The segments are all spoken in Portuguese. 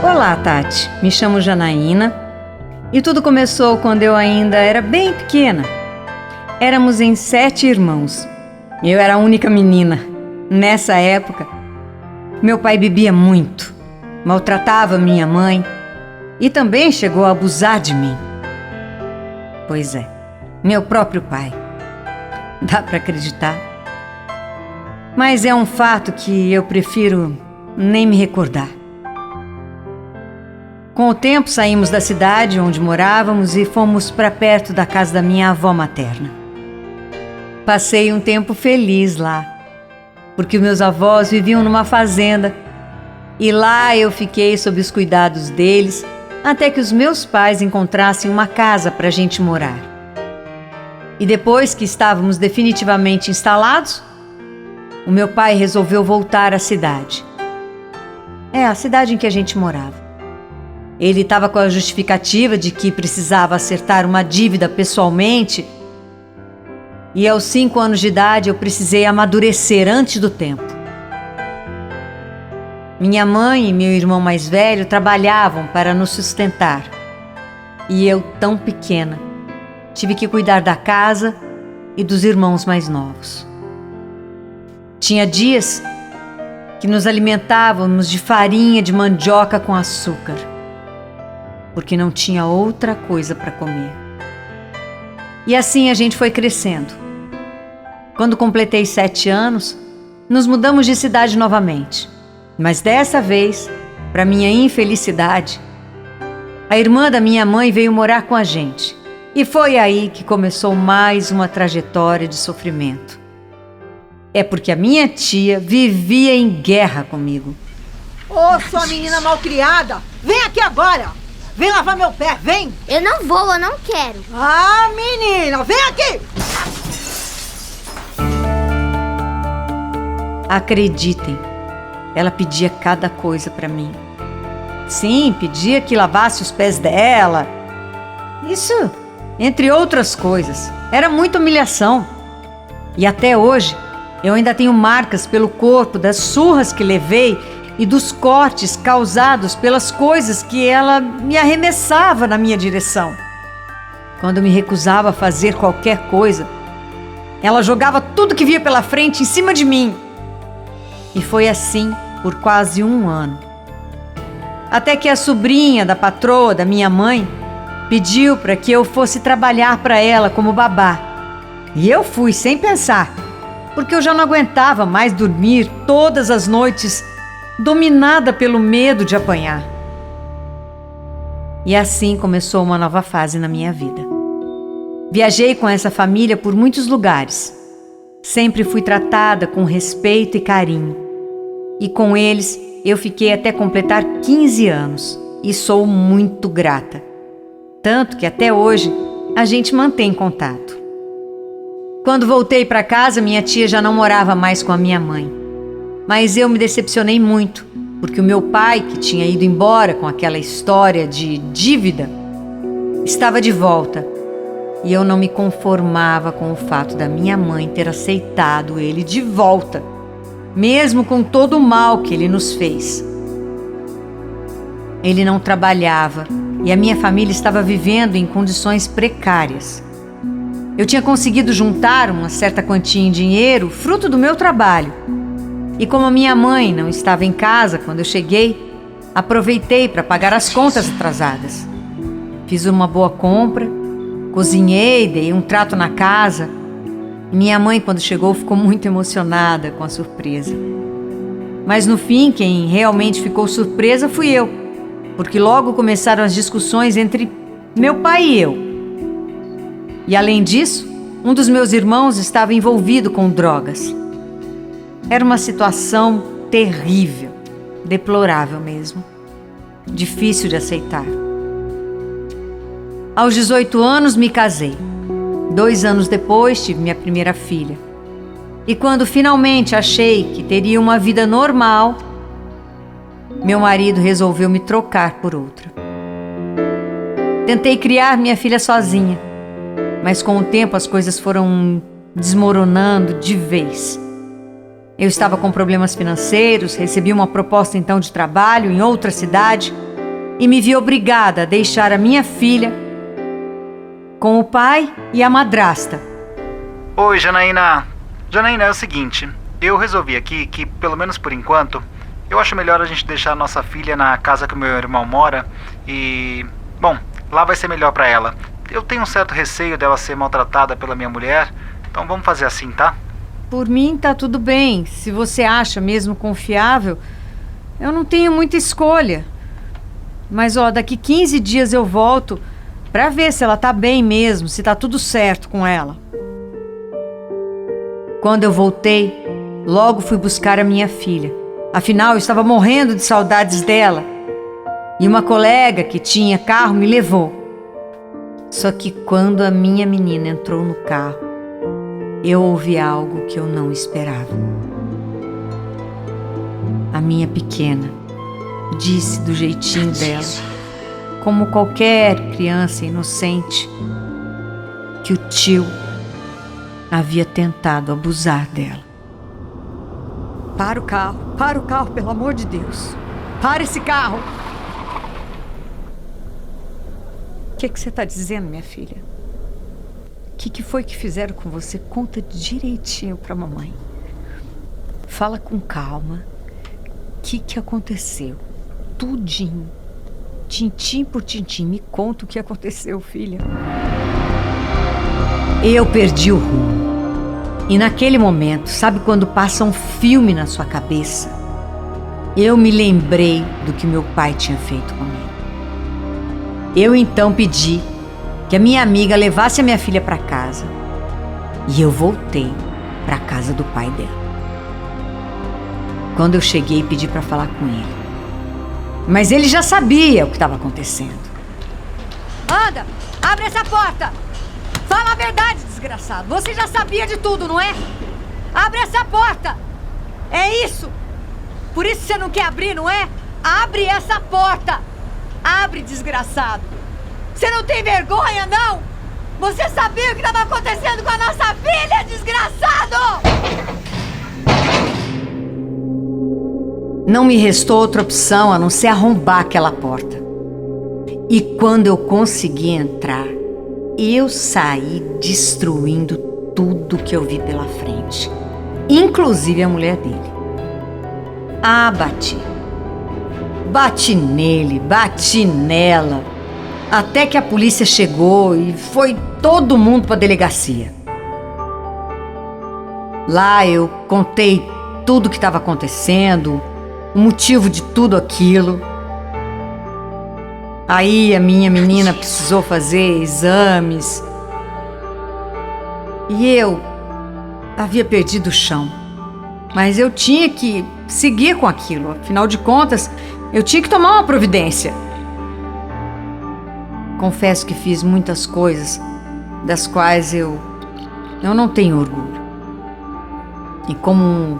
Olá, Tati. Me chamo Janaína e tudo começou quando eu ainda era bem pequena. Éramos em 7 irmãos. Eu era a única menina. Nessa época, meu pai bebia muito, maltratava minha mãe e também chegou a abusar de mim. Pois é, meu próprio pai. Dá para acreditar? Mas é um fato que eu prefiro nem me recordar. Com o tempo saímos da cidade onde morávamos e fomos para perto da casa da minha avó materna. Passei um tempo feliz lá, porque meus avós viviam numa fazenda e lá eu fiquei sob os cuidados deles até que os meus pais encontrassem uma casa para a gente morar. E depois que estávamos definitivamente instalados, o meu pai resolveu voltar à cidade. É a cidade em que a gente morava. Ele estava com a justificativa de que precisava acertar uma dívida pessoalmente e aos 5 anos de idade eu precisei amadurecer antes do tempo. Minha mãe e meu irmão mais velho trabalhavam para nos sustentar e eu, tão pequena, tive que cuidar da casa e dos irmãos mais novos. Tinha dias que nos alimentávamos de farinha de mandioca com açúcar, porque não tinha outra coisa para comer. E assim a gente foi crescendo. Quando completei 7 anos, nos mudamos de cidade novamente. Mas dessa vez, para minha infelicidade, a irmã da minha mãe veio morar com a gente. E foi aí que começou mais uma trajetória de sofrimento. É porque a minha tia vivia em guerra comigo. Ô, sua menina malcriada, vem aqui agora! Vem lavar meu pé, vem! Eu não vou, eu não quero. Ah, menina, vem aqui! Acreditem, ela pedia cada coisa para mim. Sim, pedia que lavasse os pés dela. Isso, entre outras coisas. Era muita humilhação. E até hoje, eu ainda tenho marcas pelo corpo das surras que levei e dos cortes causados pelas coisas que ela me arremessava na minha direção. Quando me recusava a fazer qualquer coisa, ela jogava tudo que via pela frente em cima de mim. E foi assim por quase 1 ano. Até que a sobrinha da patroa da minha mãe pediu para que eu fosse trabalhar para ela como babá. E eu fui sem pensar, porque eu já não aguentava mais dormir todas as noites dominada pelo medo de apanhar. E assim começou uma nova fase na minha vida. Viajei com essa família por muitos lugares. Sempre fui tratada com respeito e carinho. E com eles eu fiquei até completar 15 anos. E sou muito grata. Tanto que até hoje a gente mantém contato. Quando voltei para casa, minha tia já não morava mais com a minha mãe. Mas eu me decepcionei muito, porque o meu pai, que tinha ido embora com aquela história de dívida, estava de volta. E eu não me conformava com o fato da minha mãe ter aceitado ele de volta, mesmo com todo o mal que ele nos fez. Ele não trabalhava e a minha família estava vivendo em condições precárias. Eu tinha conseguido juntar uma certa quantia em dinheiro, fruto do meu trabalho. E como a minha mãe não estava em casa quando eu cheguei, aproveitei para pagar as contas atrasadas. Fiz uma boa compra, cozinhei, dei um trato na casa. E minha mãe, quando chegou, ficou muito emocionada com a surpresa. Mas no fim, quem realmente ficou surpresa fui eu, porque logo começaram as discussões entre meu pai e eu. E além disso, um dos meus irmãos estava envolvido com drogas. Era uma situação terrível, deplorável mesmo, difícil de aceitar. Aos 18 anos me casei. 2 anos depois tive minha primeira filha. E quando finalmente achei que teria uma vida normal, meu marido resolveu me trocar por outra. Tentei criar minha filha sozinha, mas com o tempo as coisas foram desmoronando de vez. Eu estava com problemas financeiros, recebi uma proposta então de trabalho em outra cidade e me vi obrigada a deixar a minha filha com o pai e a madrasta. Oi, Janaína. Janaína, é o seguinte, eu resolvi aqui que, pelo menos por enquanto, eu acho melhor a gente deixar a nossa filha na casa que o meu irmão mora e... Bom, lá vai ser melhor pra ela. Eu tenho um certo receio dela ser maltratada pela minha mulher, então vamos fazer assim, tá? Por mim tá tudo bem. Se você acha mesmo confiável, eu não tenho muita escolha. Mas ó, daqui 15 dias eu volto pra ver se ela tá bem mesmo, se tá tudo certo com ela. Quando eu voltei, logo fui buscar a minha filha. Afinal, eu estava morrendo de saudades dela. E uma colega que tinha carro me levou. Só que quando a minha menina entrou no carro, eu ouvi algo que eu não esperava. A minha pequena disse do jeitinho dela, como qualquer criança inocente, que o tio havia tentado abusar dela. Para o carro, pelo amor de Deus. Para esse carro! O que você está dizendo, minha filha? O que foi que fizeram com você? Conta direitinho para a mamãe. Fala com calma. O que aconteceu? Tudinho. Tintim por tintim. Me conta o que aconteceu, filha. Eu perdi o rumo. E naquele momento, sabe quando passa um filme na sua cabeça? Eu me lembrei do que meu pai tinha feito comigo. Eu então pedi que a minha amiga levasse a minha filha para casa. E eu voltei para a casa do pai dela. Quando eu cheguei, pedi para falar com ele. Mas ele já sabia o que estava acontecendo. Anda, abre essa porta! Fala a verdade, desgraçado. Você já sabia de tudo, não é? Abre essa porta! É isso! Por isso você não quer abrir, não é? Abre essa porta! Abre, desgraçado! Você não tem vergonha, não? Você sabia o que estava acontecendo com a nossa filha, desgraçado! Não me restou outra opção a não ser arrombar aquela porta. E quando eu consegui entrar, eu saí destruindo tudo que eu vi pela frente, inclusive a mulher dele. Ah, bati. Bati nele, bati nela, até que a polícia chegou e foi todo mundo para a delegacia. Lá eu contei tudo o que estava acontecendo, o motivo de tudo aquilo. Aí a minha menina precisou fazer exames e eu havia perdido o chão. Mas eu tinha que seguir com aquilo, afinal de contas, eu tinha que tomar uma providência. Confesso que fiz muitas coisas das quais eu não tenho orgulho. E como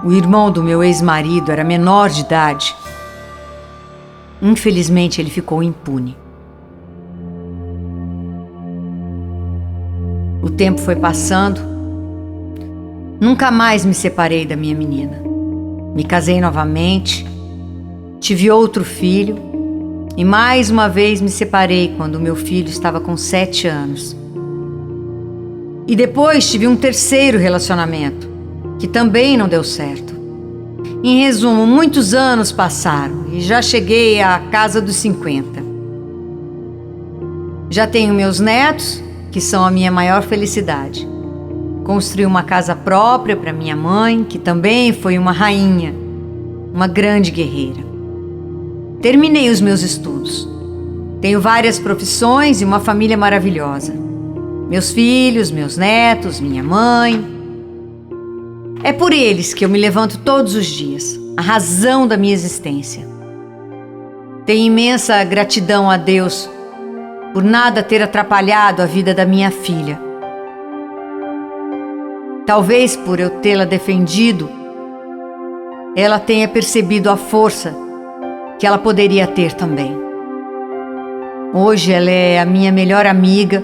o irmão do meu ex-marido era menor de idade, infelizmente ele ficou impune. O tempo foi passando. Nunca mais me separei da minha menina. Me casei novamente, tive outro filho e mais uma vez me separei quando meu filho estava com 7 anos. E depois tive um terceiro relacionamento, que também não deu certo. Em resumo, muitos anos passaram e já cheguei à casa dos 50. Já tenho meus netos, que são a minha maior felicidade. Construí uma casa própria para minha mãe, que também foi uma rainha, uma grande guerreira. Terminei os meus estudos. Tenho várias profissões e uma família maravilhosa. Meus filhos, meus netos, minha mãe. É por eles que eu me levanto todos os dias, a razão da minha existência. Tenho imensa gratidão a Deus por nada ter atrapalhado a vida da minha filha. Talvez por eu tê-la defendido, ela tenha percebido a força que ela poderia ter também. Hoje ela é a minha melhor amiga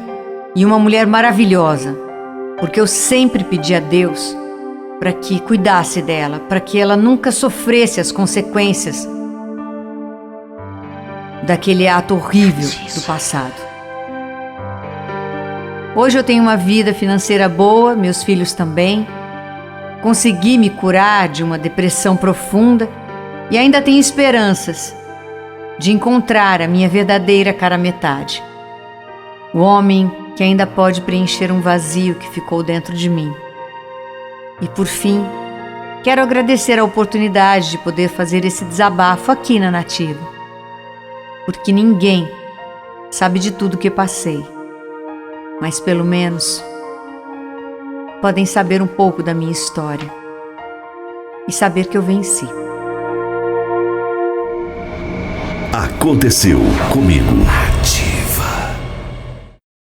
e uma mulher maravilhosa, porque eu sempre pedi a Deus para que cuidasse dela, para que ela nunca sofresse as consequências daquele ato horrível do passado. Hoje eu tenho uma vida financeira boa, meus filhos também. Consegui me curar de uma depressão profunda e ainda tenho esperanças de encontrar a minha verdadeira cara-metade. O homem que ainda pode preencher um vazio que ficou dentro de mim. E por fim, quero agradecer a oportunidade de poder fazer esse desabafo aqui na Nativa. Porque ninguém sabe de tudo que passei. Mas pelo menos podem saber um pouco da minha história e saber que eu venci. Aconteceu comigo.